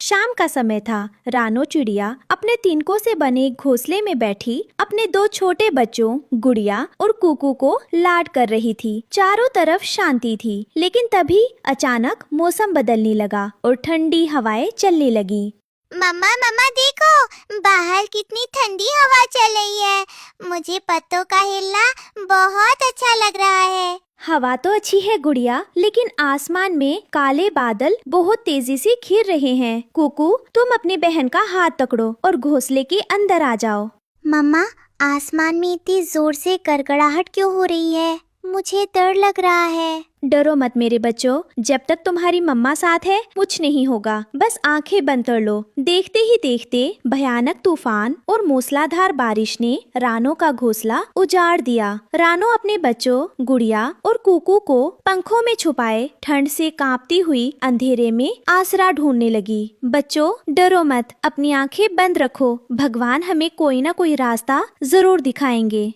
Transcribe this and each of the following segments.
शाम का समय था। रानो चिड़िया अपने तिनकों से बने एक घोंसले में बैठी अपने दो छोटे बच्चों गुड़िया और कुकू को लाड कर रही थी। चारों तरफ शांति थी, लेकिन तभी अचानक मौसम बदलने लगा और ठंडी हवाएं चलने लगी। मम्मा मम्मा देखो, बाहर कितनी ठंडी हवा चल रही है। मुझे पत्तों का हिलना बहुत अच्छा लग रहा है। हवा तो अच्छी है गुड़िया, लेकिन आसमान में काले बादल बहुत तेजी से घिर रहे हैं। कुकू, तुम अपनी बहन का हाथ पकड़ो और घोंसले के अंदर आ जाओ। मम्मा, आसमान में इतनी जोर से गड़गड़ाहट क्यों हो रही है? मुझे डर लग रहा है। डरो मत मेरे बच्चों, जब तक तुम्हारी मम्मा साथ है कुछ नहीं होगा। बस आंखें बंद कर लो। देखते ही देखते भयानक तूफान और मूसलाधार बारिश ने रानो का घोंसला उजाड़ दिया। रानो अपने बच्चों गुड़िया और कुकू को पंखों में छुपाए ठंड से कांपती हुई अंधेरे में आसरा ढूंढने लगी। बच्चों, डरो मत, अपनी आंखें बंद रखो। भगवान हमें कोई ना कोई रास्ता जरूर दिखाएंगे।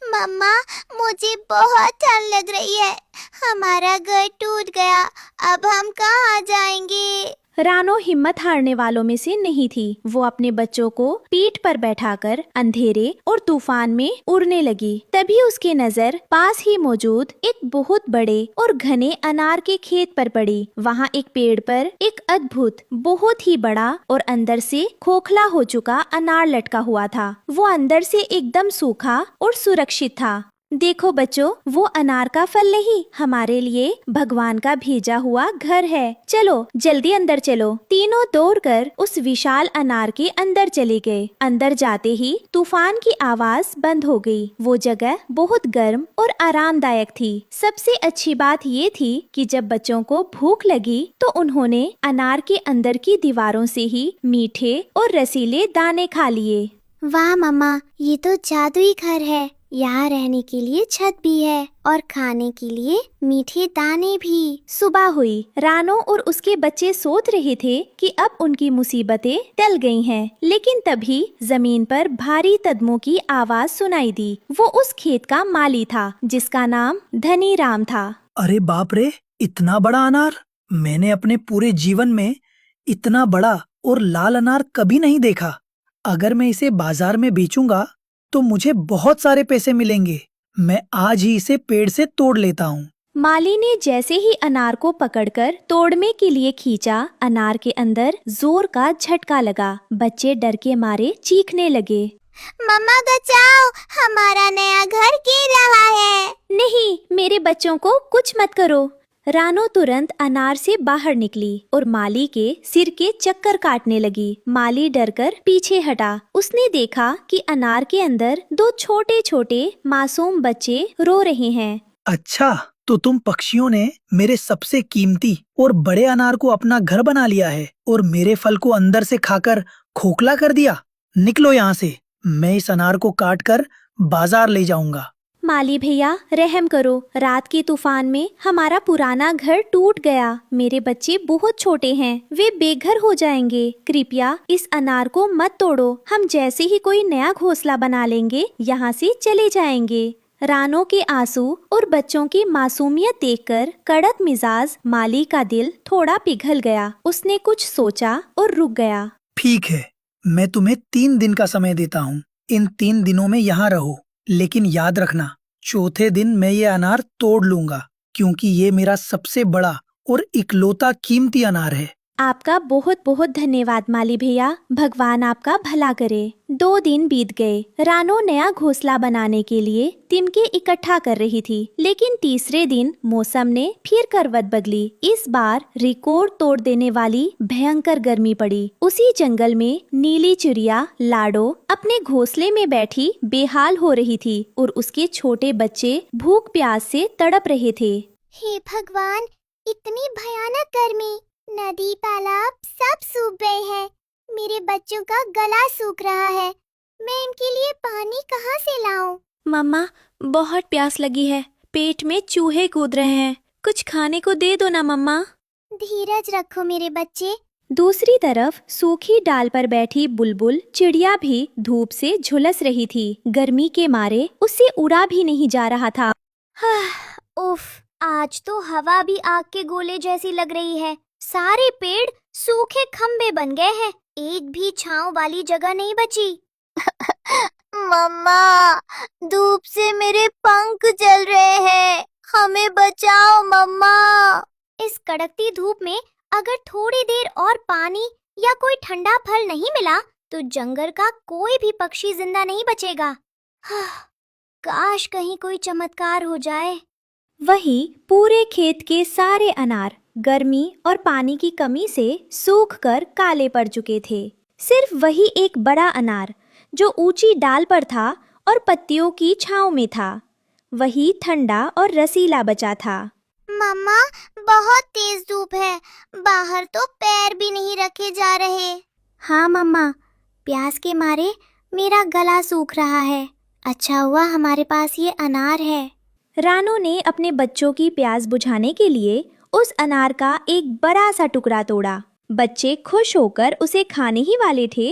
मम्मा, मुझे बहुत ठंड लग रही है। हमारा घर टूट गया, अब हम कहाँ जाएंगे? रानो हिम्मत हारने वालों में से नहीं थी। वो अपने बच्चों को पीठ पर बैठाकर अंधेरे और तूफान में उड़ने लगी। तभी उसकी नजर पास ही मौजूद एक बहुत बड़े और घने अनार के खेत पर पड़ी। वहाँ एक पेड़ पर एक अद्भुत, बहुत ही बड़ा और अंदर से खोखला हो चुका अनार लटका हुआ था। वो अंदर से एकदम सूखा और सुरक्षित था। देखो बच्चों, वो अनार का फल नहीं, हमारे लिए भगवान का भेजा हुआ घर है। चलो जल्दी अंदर चलो। तीनों दौड़कर उस विशाल अनार के अंदर चले गए। अंदर जाते ही तूफान की आवाज बंद हो गई। वो जगह बहुत गर्म और आरामदायक थी। सबसे अच्छी बात ये थी कि जब बच्चों को भूख लगी तो उन्होंने अनार के अंदर की दीवारों से ही मीठे और रसीले दाने खा लिए। वाह मम्मा, ये तो जादुई घर है। यहाँ रहने के लिए छत भी है और खाने के लिए मीठे दाने भी। सुबह हुई। रानो और उसके बच्चे सोच रहे थे कि अब उनकी मुसीबतें टल गई हैं, लेकिन तभी जमीन पर भारी कदमों की आवाज सुनाई दी। वो उस खेत का माली था जिसका नाम धनी राम था। अरे बाप रे, इतना बड़ा अनार! मैंने अपने पूरे जीवन में इतना बड़ा और लाल अनार कभी नहीं देखा। अगर मैं इसे बाजार में बेचूंगा तो मुझे बहुत सारे पैसे मिलेंगे। मैं आज ही इसे पेड़ से तोड़ लेता हूँ। माली ने जैसे ही अनार को पकड़कर तोड़ने के लिए खींचा, अनार के अंदर जोर का झटका लगा। बच्चे डर के मारे चीखने लगे। मम्मा बचाओ, हमारा नया घर गिर रहा है। नहीं, मेरे बच्चों को कुछ मत करो। रानो तुरंत अनार से बाहर निकली और माली के सिर के चक्कर काटने लगी। माली डरकर पीछे हटा। उसने देखा कि अनार के अंदर दो छोटे छोटे मासूम बच्चे रो रहे हैं। अच्छा, तो तुम पक्षियों ने मेरे सबसे कीमती और बड़े अनार को अपना घर बना लिया है और मेरे फल को अंदर से खाकर खोखला कर दिया। निकलो यहाँ से, मैं इस अनार को काट कर बाजार ले जाऊंगा। माली भैया, रहम करो। रात के तूफान में हमारा पुराना घर टूट गया। मेरे बच्चे बहुत छोटे हैं, वे बेघर हो जाएंगे। कृपया इस अनार को मत तोड़ो। हम जैसे ही कोई नया घोंसला बना लेंगे यहाँ से चले जाएंगे। रानो के आंसू और बच्चों की मासूमियत देखकर कड़क मिजाज माली का दिल थोड़ा पिघल गया। उसने कुछ सोचा और रुक गया। ठीक है, मैं तुम्हें 3 दिन का समय देता हूँ। इन 3 दिनों में यहाँ रहो, लेकिन याद रखना, चौथे दिन मैं ये अनार तोड़ लूंगा, क्योंकि ये मेरा सबसे बड़ा और इकलौता कीमती अनार है। आपका बहुत बहुत धन्यवाद माली भैया। भगवान आपका भला करे। 2 दिन बीत गए। रानो नया घोंसला बनाने के लिए तिनके इकट्ठा कर रही थी, लेकिन तीसरे दिन मौसम ने फिर करवट बदली। इस बार रिकॉर्ड तोड़ देने वाली भयंकर गर्मी पड़ी। उसी जंगल में नीली चिड़िया लाडो अपने घोंसले में बैठी बेहाल हो रही थी और उसके छोटे बच्चे भूख प्यास से तड़प रहे थे। हे भगवान, इतनी भयानक गर्मी! नदी तालाब सब सूख गए हैं। मेरे बच्चों का गला सूख रहा है। मैं इनके लिए पानी कहाँ से लाऊं? मम्मा, बहुत प्यास लगी है। पेट में चूहे कूद रहे हैं। कुछ खाने को दे दो ना मम्मा। धीरज रखो मेरे बच्चे। दूसरी तरफ सूखी डाल पर बैठी बुलबुल चिड़िया भी धूप से झुलस रही थी। गर्मी के मारे उससे उड़ा भी नहीं जा रहा था। उफ, आज तो हवा भी आग के गोले जैसी लग रही है। सारे पेड़ सूखे खम्बे बन गए हैं, एक भी छांव वाली जगह नहीं बची। मम्मा, धूप से मेरे पंख जल रहे हैं, हमें बचाओ मम्मा। इस कड़कती धूप में अगर थोड़ी देर और पानी या कोई ठंडा फल नहीं मिला तो जंगल का कोई भी पक्षी जिंदा नहीं बचेगा। काश कहीं कोई चमत्कार हो जाए। वही पूरे खेत के सारे अनार गर्मी और पानी की कमी से सूखकर काले पड़ चुके थे। सिर्फ वही एक बड़ा अनार जो ऊंची डाल पर था और पत्तियों की छांव में था, वही ठंडा और रसीला बचा था। मम्मा, बहुत तेज धूप है, बाहर तो पैर भी नहीं रखे जा रहे। हाँ मम्मा, प्यास के मारे मेरा गला सूख रहा है। अच्छा हुआ हमारे पास ये अनार है। रानो ने अपने बच्चों की प्यास बुझाने के लिए उस अनार का एक बड़ा सा टुकड़ा तोड़ा। बच्चे खुश होकर उसे खाने ही वाले थे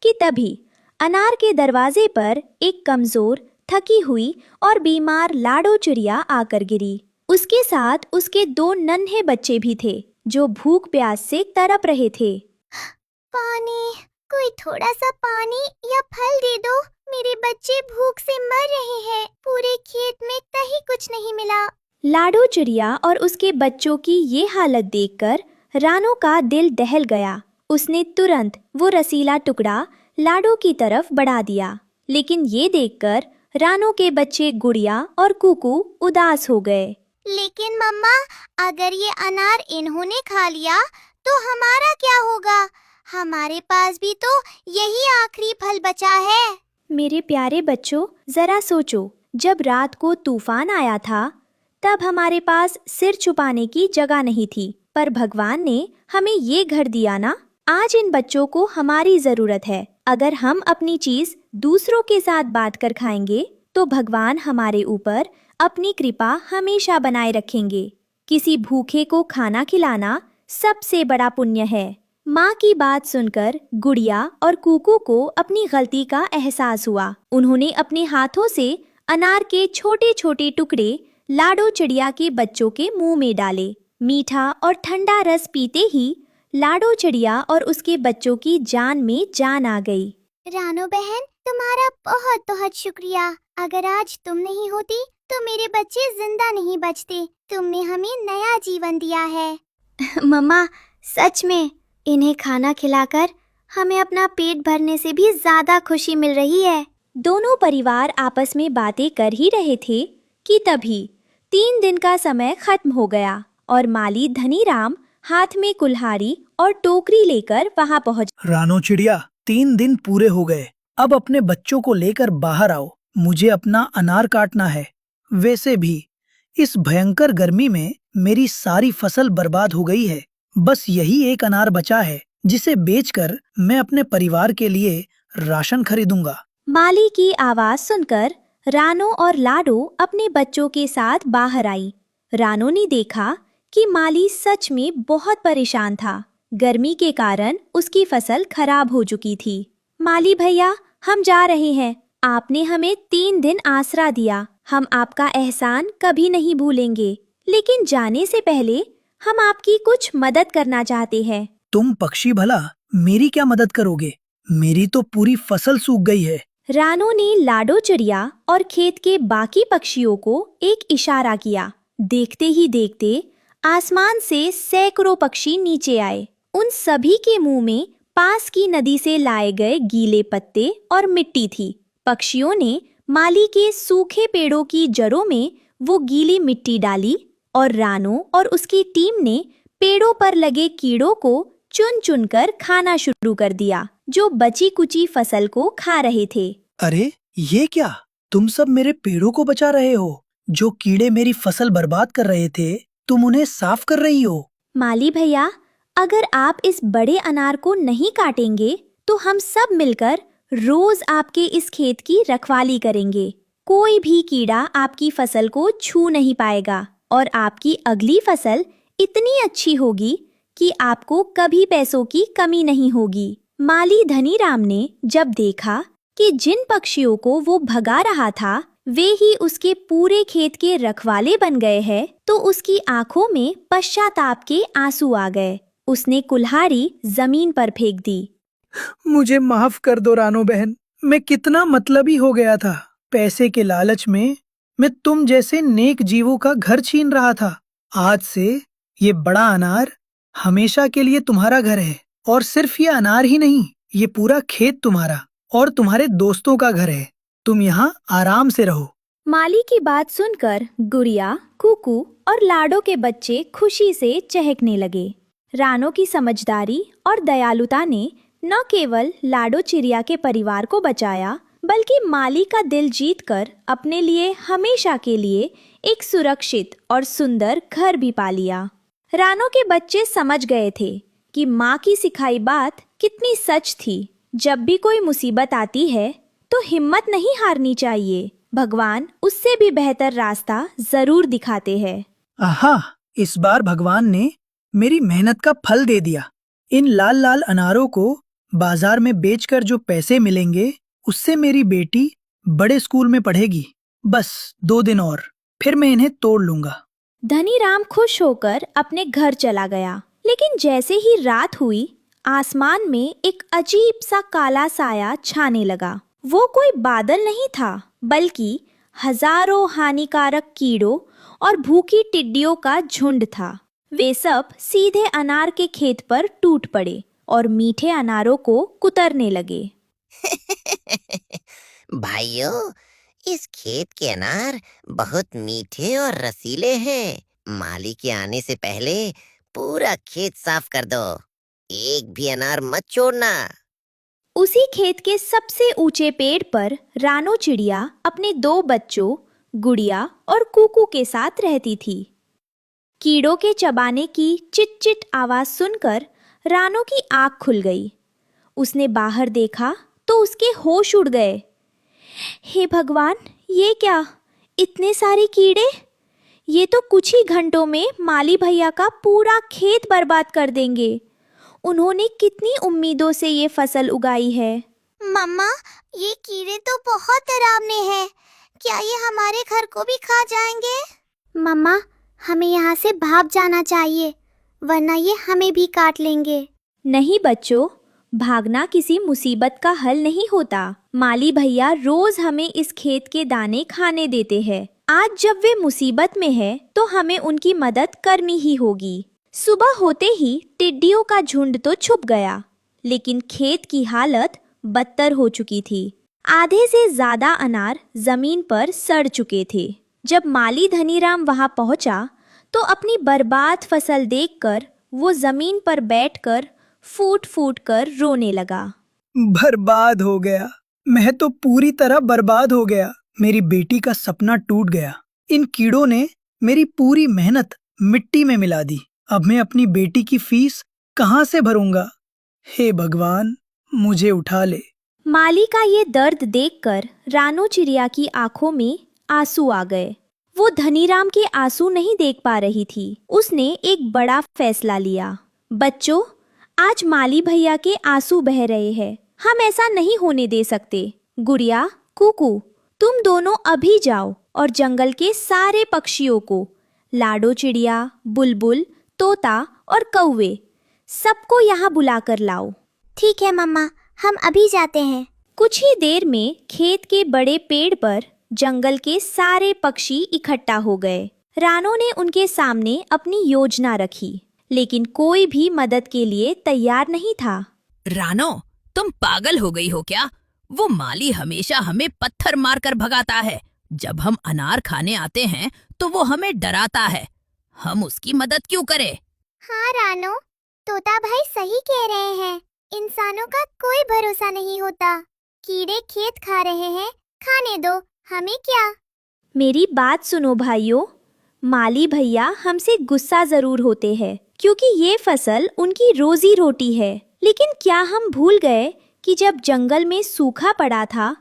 कि तभी अनार के दरवाजे पर एक कमजोर, थकी हुई और बीमार लाडो चिड़िया आकर गिरी। उसके साथ उसके 2 नन्हे बच्चे भी थे जो भूख प्यास से तड़प रहे थे। पानी, कोई थोड़ा सा पानी या फल दे दो, मेरे बच्चे भूख से मर रहे हैं। पूरे खेत में कहीं कुछ नहीं मिला। लाडो चिड़िया और उसके बच्चों की ये हालत देखकर रानो का दिल दहल गया। उसने तुरंत वो रसीला टुकड़ा लाडो की तरफ बढ़ा दिया, लेकिन ये देखकर रानो के बच्चे गुड़िया और कुकू उदास हो गए। लेकिन मम्मा, अगर ये अनार इन्होंने खा लिया तो हमारा क्या होगा? हमारे पास भी तो यही आखिरी फल बचा है। मेरे प्यारे बच्चों, जरा सोचो, जब रात को तूफान आया था तब हमारे पास सिर छुपाने की जगह नहीं थी, पर भगवान ने हमें ये घर दिया ना। आज इन बच्चों को हमारी जरूरत है। अगर हम अपनी चीज दूसरों के साथ बांट कर खाएंगे तो भगवान हमारे ऊपर अपनी कृपा हमेशा बनाए रखेंगे। किसी भूखे को खाना खिलाना सबसे बड़ा पुण्य है। माँ की बात सुनकर गुड़िया और कुकू को अपनी गलती का एहसास हुआ। उन्होंने अपने हाथों से अनार के छोटे छोटे टुकड़े लाडो चिड़िया के बच्चों के मुंह में डाले। मीठा और ठंडा रस पीते ही लाडो चिड़िया और उसके बच्चों की जान में जान आ गई। रानो बहन, तुम्हारा बहुत बहुत शुक्रिया। अगर आज तुम नहीं होती तो मेरे बच्चे जिंदा नहीं बचते। तुमने हमें नया जीवन दिया है। मम्मा, सच में इन्हें खाना खिलाकर हमें अपना पेट भरने से भी ज्यादा खुशी मिल रही है। दोनों परिवार आपस में बातें कर ही रहे थे कि तभी 3 दिन का समय खत्म हो गया और माली धनीराम हाथ में कुल्हाड़ी और टोकरी लेकर वहां पहुंच। रानो चिड़िया, 3 दिन पूरे हो गए। अब अपने बच्चों को लेकर बाहर आओ, मुझे अपना अनार काटना है। वैसे भी इस भयंकर गर्मी में मेरी सारी फसल बर्बाद हो गई है। बस यही एक अनार बचा है जिसे बेचकर मैं अपने परिवार के लिए राशन खरीदूंगा। माली की आवाज सुनकर रानो और लाडो अपने बच्चों के साथ बाहर आई। रानो ने देखा कि माली सच में बहुत परेशान था। गर्मी के कारण उसकी फसल खराब हो चुकी थी। माली भैया, हम जा रहे हैं। आपने हमें 3 दिन आसरा दिया। हम आपका एहसान कभी नहीं भूलेंगे। लेकिन जाने से पहले हम आपकी कुछ मदद करना चाहते हैं। तुम पक्षी भला मेरी क्या मदद करोगे? मेरी तो पूरी फसल सूख गई है। रानो ने लाडो चिड़िया और खेत के बाकी पक्षियों को एक इशारा किया। देखते ही देखते आसमान से सैकड़ों पक्षी नीचे आए। उन सभी के मुंह में पास की नदी से लाए गए गीले पत्ते और मिट्टी थी। पक्षियों ने माली के सूखे पेड़ों की जड़ों में वो गीली मिट्टी डाली और रानो और उसकी टीम ने पेड़ों पर लगे कीड़ों को चुन चुन कर खाना शुरू कर दिया, जो बची कुची फसल को खा रहे थे। अरे ये क्या? तुम सब मेरे पेड़ों को बचा रहे हो। जो कीड़े मेरी फसल बर्बाद कर रहे थे, तुम उन्हें साफ कर रही हो। माली भैया, अगर आप इस बड़े अनार को नहीं काटेंगे तो हम सब मिलकर रोज आपके इस खेत की रखवाली करेंगे। कोई भी कीड़ा आपकी फसल को छू नहीं पाएगा और आपकी अगली फसल इतनी अच्छी होगी कि आपको कभी पैसों की कमी नहीं होगी। माली धनीराम ने जब देखा कि जिन पक्षियों को वो भगा रहा था वे ही उसके पूरे खेत के रखवाले बन गए हैं, तो उसकी आंखों में पश्चाताप के आंसू आ गए। उसने कुल्हाड़ी जमीन पर फेंक दी। मुझे माफ कर दो रानो बहन, मैं कितना मतलबी हो गया था। पैसे के लालच में मैं तुम जैसे नेक जीवों का घर छीन रहा था। आज से ये बड़ा अनार हमेशा के लिए तुम्हारा घर है, और सिर्फ ये अनार ही नहीं, ये पूरा खेत तुम्हारा और तुम्हारे दोस्तों का घर है। तुम यहाँ आराम से रहो। माली की बात सुनकर गुड़िया, कुकू और लाडो के बच्चे खुशी से चहकने लगे। रानो की समझदारी और दयालुता ने न केवल लाडो चिड़िया के परिवार को बचाया, बल्कि माली का दिल जीतकर अपने लिए हमेशा के लिए एक सुरक्षित और सुंदर घर भी पा लिया। रानो के बच्चे समझ गए थे कि माँ की सिखाई बात कितनी सच थी। जब भी कोई मुसीबत आती है तो हिम्मत नहीं हारनी चाहिए। भगवान उससे भी बेहतर रास्ता जरूर दिखाते हैं। आहा, इस बार भगवान ने मेरी मेहनत का फल दे दिया। इन लाल लाल अनारों को बाजार में बेचकर जो पैसे मिलेंगे, उससे मेरी बेटी बड़े स्कूल में पढ़ेगी। बस 2 दिन और, फिर मैं इन्हें तोड़ लूंगा। धनीराम खुश होकर अपने घर चला गया, लेकिन जैसे ही रात हुई, आसमान में एक अजीब सा काला साया छाने लगा। वो कोई बादल नहीं था, बल्कि हजारों हानिकारक कीड़ों और भूखी टिड्डियों का झुंड था। वे सब सीधे अनार के खेत पर टूट पड़े और मीठे अनारों को कुतरने लगे। भाइयों, इस खेत के अनार बहुत मीठे और रसीले हैं। माली के आने से पहले पूरा खेत साफ कर दो, एक भी अनार मत छोड़ना। उसी खेत के सबसे ऊंचे पेड़ पर रानो चिड़िया अपने 2 बच्चों गुड़िया और कुकू के साथ रहती थी। कीड़ों के चबाने की चिट चिट आवाज सुनकर रानो की आंख खुल गई। उसने बाहर देखा तो उसके होश उड़ गए। हे भगवान, ये क्या, इतने सारे कीड़े! ये तो कुछ ही घंटों में माली भैया का पूरा खेत बर्बाद कर देंगे। उन्होंने कितनी उम्मीदों से ये फसल उगाई है। मम्मा, ये कीड़े तो बहुत डरावने हैं। क्या ये हमारे घर को भी खा जाएंगे? मम्मा, हमें यहाँ से भाग जाना चाहिए, वरना ये हमें भी काट लेंगे। नहीं बच्चों, भागना किसी मुसीबत का हल नहीं होता। माली भैया रोज हमें इस खेत के दाने खाने देते हैं। आज जब वे मुसीबत में है तो हमें उनकी मदद करनी ही होगी। सुबह होते ही टिड्डियों का झुंड तो छुप गया, लेकिन खेत की हालत बदतर हो चुकी थी। आधे से ज्यादा अनार जमीन पर सड़ चुके थे। जब माली धनीराम वहां पहुंचा तो अपनी बर्बाद फसल देखकर वो जमीन पर बैठकर फूट फूट कर रोने लगा। बर्बाद हो गया, मैं तो पूरी तरह बर्बाद हो गया। मेरी बेटी का सपना टूट गया। इन कीड़ों ने मेरी पूरी मेहनत मिट्टी में मिला दी। अब मैं अपनी बेटी की फीस कहाँ से भरूंगा? हे भगवान, मुझे उठा ले। माली का ये दर्द देखकर रानो चिड़िया की आंखों में आंसू आ गए। वो धनीराम के आंसू नहीं देख पा रही थी। उसने एक बड़ा फैसला लिया। बच्चों, आज माली भैया के आंसू बह रहे हैं। हम ऐसा नहीं होने दे सकते। गुड़िया, कुकू, तुम दोनों अभी जाओ और जंगल के सारे पक्षियों को, लाडो चिड़िया, बुलबुल, तोता और कौवे, सबको यहाँ बुलाकर लाओ। ठीक है मम्मा, हम अभी जाते हैं। कुछ ही देर में खेत के बड़े पेड़ पर जंगल के सारे पक्षी इकट्ठा हो गए। रानो ने उनके सामने अपनी योजना रखी, लेकिन कोई भी मदद के लिए तैयार नहीं था। रानो, तुम पागल हो गई हो क्या? वो माली हमेशा हमें पत्थर मारकर भगाता है। जब हम अनार खाने आते हैं तो वो हमें डराता है। हम उसकी मदद क्यों करें? हाँ रानो, तोता भाई सही कह रहे हैं। इंसानों का कोई भरोसा नहीं होता। कीड़े खेत खा रहे हैं, खाने दो, हमें क्या। मेरी बात सुनो भाइयों, माली भैया हमसे गुस्सा जरूर होते हैं, क्योंकि ये फसल उनकी रोजी रोटी है। लेकिन क्या हम भूल गए कि जब जंगल में सूखा पड़ा था,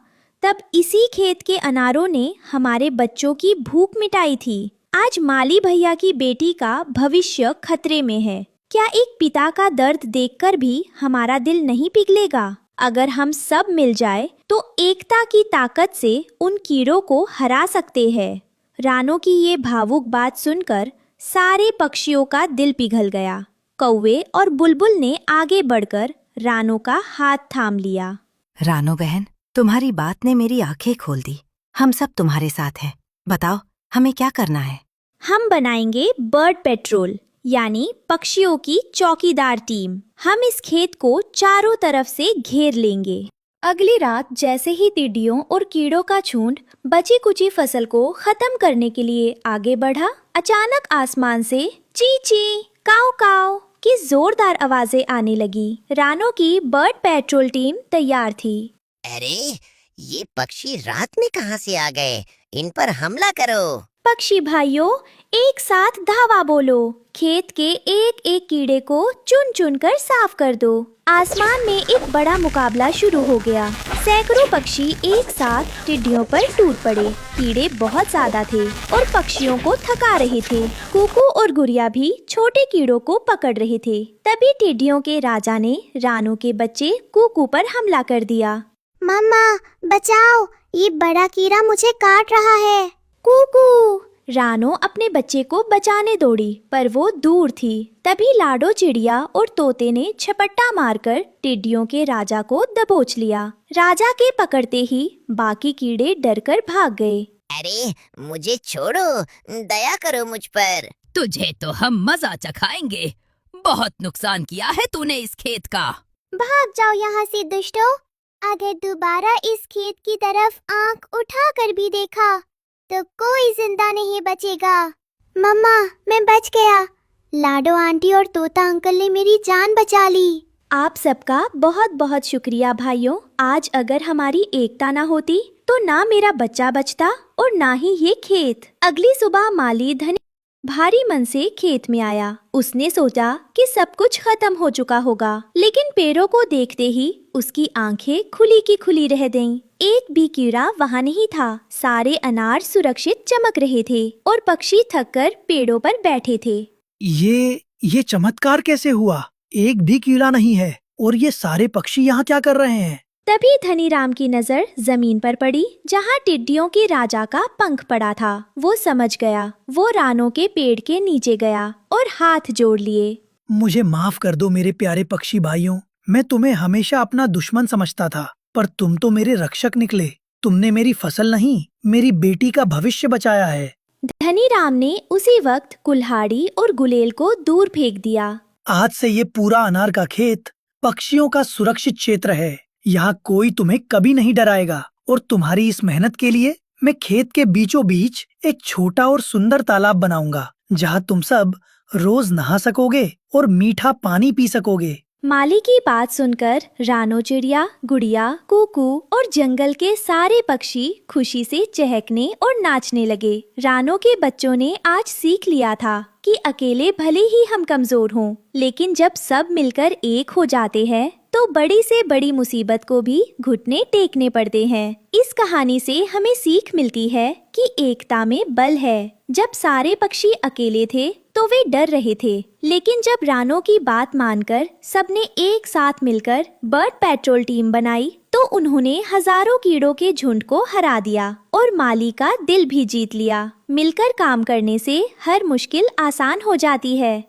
तब इसी खेत के अनारों ने हमारे बच्चों की भूख मिटाई थी। आज माली भैया की बेटी का भविष्य खतरे में है। क्या एक पिता का दर्द देखकर भी हमारा दिल नहीं पिघलेगा? अगर हम सब मिल जाए तो एकता की ताकत से उन कीड़ों को हरा सकते हैं। रानो की ये भावुक बात सुनकर सारे पक्षियों का दिल पिघल गया। कौवे और बुलबुल ने आगे बढ़कर रानो का हाथ थाम लिया। रानो बहन, तुम्हारी बात ने मेरी आंखें खोल दी। हम सब तुम्हारे साथ हैं। बताओ, हमें क्या करना है? हम बनाएंगे बर्ड पेट्रोल, यानी पक्षियों की चौकीदार टीम। हम इस खेत को चारों तरफ से घेर लेंगे। अगली रात जैसे ही टिड्डियों और कीड़ों का झुंड बची कुची फसल को खत्म करने के लिए आगे बढ़ा, अचानक आसमान से ची ची, काव काव की जोरदार आवाजें आने लगी। रानो की बर्ड पेट्रोल टीम तैयार थी। अरे, ये पक्षी रात में कहाँ से आ गए? इन पर हमला करो। पक्षी भाइयों, एक साथ धावा बोलो। खेत के एक एक कीड़े को चुन चुन कर साफ कर दो। आसमान में एक बड़ा मुकाबला शुरू हो गया। सैकड़ों पक्षी एक साथ टिड्डियों पर टूट पड़े। कीड़े बहुत ज्यादा थे और पक्षियों को थका रहे थे। कुकू और गुड़िया भी छोटे कीड़ों को पकड़ रहे थे। तभी टिड्डियों के राजा ने रानो के बच्चे कुकू पर हमला कर दिया। मम्मा बचाओ, ये बड़ा कीड़ा मुझे काट रहा है। कुकू! रानो अपने बच्चे को बचाने दौड़ी, पर वो दूर थी। तभी लाडो चिड़िया और तोते ने झपट्टा मारकर टिड्डियों के राजा को दबोच लिया। राजा के पकड़ते ही बाकी कीड़े डरकर भाग गए। अरे, मुझे छोड़ो, दया करो मुझ पर। तुझे तो हम मजा चखाएंगे। बहुत नुकसान किया है तूने इस खेत का। भाग जाओ यहाँ से दुष्टों। अगर दोबारा इस खेत की तरफ आंख उठाकर भी देखा तो कोई जिंदा नहीं बचेगा। मम्मा, मैं बच गया। लाडो आंटी और तोता अंकल ने मेरी जान बचा ली। आप सबका बहुत बहुत शुक्रिया भाइयों। आज अगर हमारी एकता ना होती तो ना मेरा बच्चा बचता और ना ही ये खेत। अगली सुबह माली धनी भारी मन से खेत में आया। उसने सोचा कि सब कुछ खत्म हो चुका होगा, लेकिन पेड़ों को देखते ही उसकी आंखें खुली की खुली रह गईं। एक भी कीड़ा वहाँ नहीं था। सारे अनार सुरक्षित चमक रहे थे और पक्षी थककर पेड़ों पर बैठे थे। ये चमत्कार कैसे हुआ? एक भी कीड़ा नहीं है और ये सारे पक्षी यहाँ क्या कर रहे हैं? तभी धनीराम की नजर जमीन पर पड़ी, जहाँ टिड्डियों के राजा का पंख पड़ा था। वो समझ गया। वो रानो के पेड़ के नीचे गया और हाथ जोड़ लिए। मुझे माफ कर दो मेरे प्यारे पक्षी भाइयों। मैं तुम्हें हमेशा अपना दुश्मन समझता था, पर तुम तो मेरे रक्षक निकले। तुमने मेरी फसल नहीं, मेरी बेटी का भविष्य बचाया है। धनीराम ने उसी वक्त कुल्हाड़ी और गुलेल को दूर फेंक दिया। आज से ये पूरा अनार का खेत पक्षियों का सुरक्षित क्षेत्र है। यहाँ कोई तुम्हें कभी नहीं डराएगा और तुम्हारी इस मेहनत के लिए मैं खेत के बीचों बीच एक छोटा और सुंदर तालाब बनाऊंगा, जहाँ तुम सब रोज नहा सकोगे और मीठा पानी पी सकोगे। माली की बात सुनकर रानो चिड़िया, गुड़िया, कुकू और जंगल के सारे पक्षी खुशी से चहकने और नाचने लगे। रानो के बच्चों ने आज सीख लिया था कि अकेले भले ही हम कमजोर हों, लेकिन जब सब मिलकर एक हो जाते हैं तो बड़ी से बड़ी मुसीबत को भी घुटने टेकने पड़ते हैं। इस कहानी से हमें सीख मिलती है कि एकता में बल है। जब सारे पक्षी अकेले थे तो वे डर रहे थे, लेकिन जब रानो की बात मानकर सबने एक साथ मिलकर बर्ड पेट्रोल टीम बनाई तो उन्होंने हजारों कीड़ों के झुंड को हरा दिया और माली का दिल भी जीत लिया। मिलकर काम करने से हर मुश्किल आसान हो जाती है।